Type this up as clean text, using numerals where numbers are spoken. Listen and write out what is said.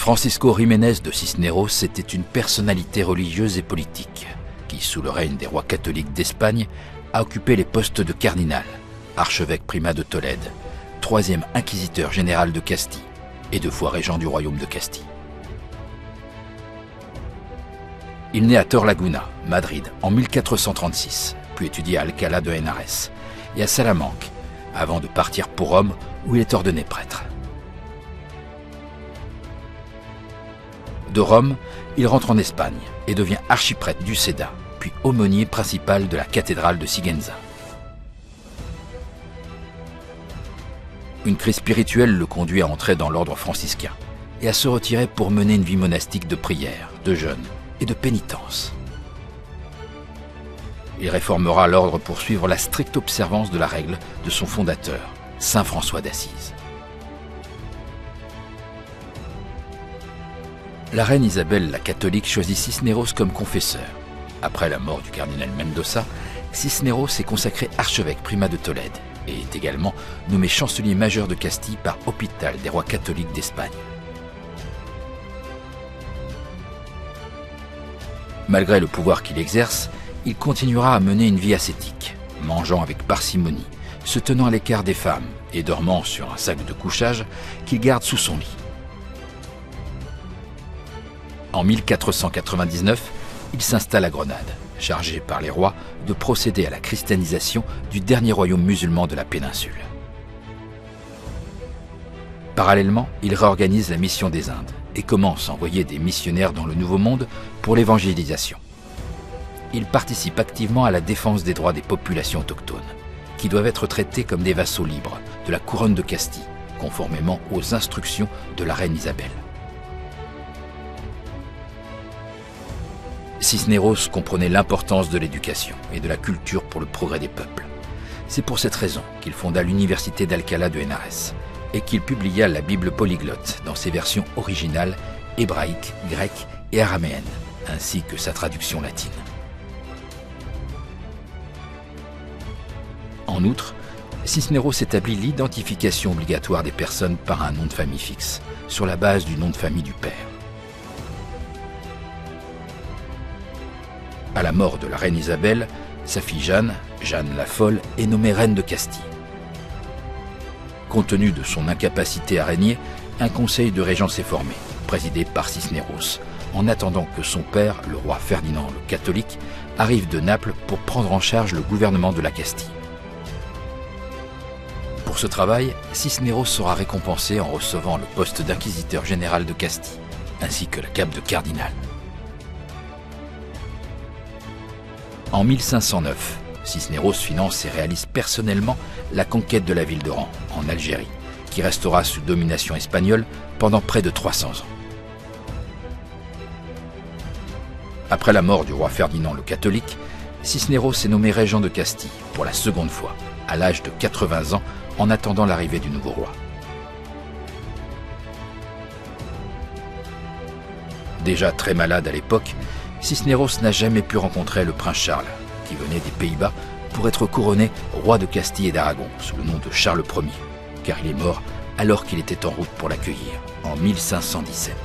Francisco Jiménez de Cisneros était une personnalité religieuse et politique qui, sous le règne des rois catholiques d'Espagne, a occupé les postes de cardinal, archevêque primat de Tolède, troisième inquisiteur général de Castille et 2 fois régent du royaume de Castille. Il naît à Torlaguna, Madrid, en 1436, puis étudie à Alcalá de Henares et à Salamanque, avant de partir pour Rome où il est ordonné prêtre. De Rome, il rentre en Espagne et devient archiprêtre du Céda, puis aumônier principal de la cathédrale de Sigüenza. Une crise spirituelle le conduit à entrer dans l'ordre franciscain et à se retirer pour mener une vie monastique de prière, de jeûne et de pénitence. Il réformera l'ordre pour suivre la stricte observance de la règle de son fondateur, saint François d'Assise. La reine Isabelle la catholique choisit Cisneros comme confesseur. Après la mort du cardinal Mendoza, Cisneros est consacré archevêque primat de Tolède et est également nommé chancelier majeur de Castille par hôpital des rois catholiques d'Espagne. Malgré le pouvoir qu'il exerce, il continuera à mener une vie ascétique, mangeant avec parcimonie, se tenant à l'écart des femmes et dormant sur un sac de couchage qu'il garde sous son lit. En 1499, il s'installe à Grenade, chargé par les rois de procéder à la christianisation du dernier royaume musulman de la péninsule. Parallèlement, il réorganise la mission des Indes et commence à envoyer des missionnaires dans le Nouveau Monde pour l'évangélisation. Il participe activement à la défense des droits des populations autochtones, qui doivent être traités comme des vassaux libres de la couronne de Castille, conformément aux instructions de la reine Isabelle. Cisneros comprenait l'importance de l'éducation et de la culture pour le progrès des peuples. C'est pour cette raison qu'il fonda l'université d'Alcalá de Henares et qu'il publia la Bible polyglotte dans ses versions originales hébraïque, grecque et araméenne, ainsi que sa traduction latine. En outre, Cisneros établit l'identification obligatoire des personnes par un nom de famille fixe, sur la base du nom de famille du père. À la mort de la reine Isabelle, sa fille Jeanne la Folle, est nommée reine de Castille. Compte tenu de son incapacité à régner, un conseil de régence est formé, présidé par Cisneros, en attendant que son père, le roi Ferdinand le catholique, arrive de Naples pour prendre en charge le gouvernement de la Castille. Pour ce travail, Cisneros sera récompensé en recevant le poste d'inquisiteur général de Castille, ainsi que la cape de cardinal. En 1509, Cisneros finance et réalise personnellement la conquête de la ville d'Oran, en Algérie, qui restera sous domination espagnole pendant près de 300 ans. Après la mort du roi Ferdinand le catholique, Cisneros est nommé régent de Castille pour la seconde fois, à l'âge de 80 ans, en attendant l'arrivée du nouveau roi. Déjà très malade à l'époque, Cisneros n'a jamais pu rencontrer le prince Charles, qui venait des Pays-Bas pour être couronné roi de Castille et d'Aragon sous le nom de Charles Ier, car il est mort alors qu'il était en route pour l'accueillir, en 1517.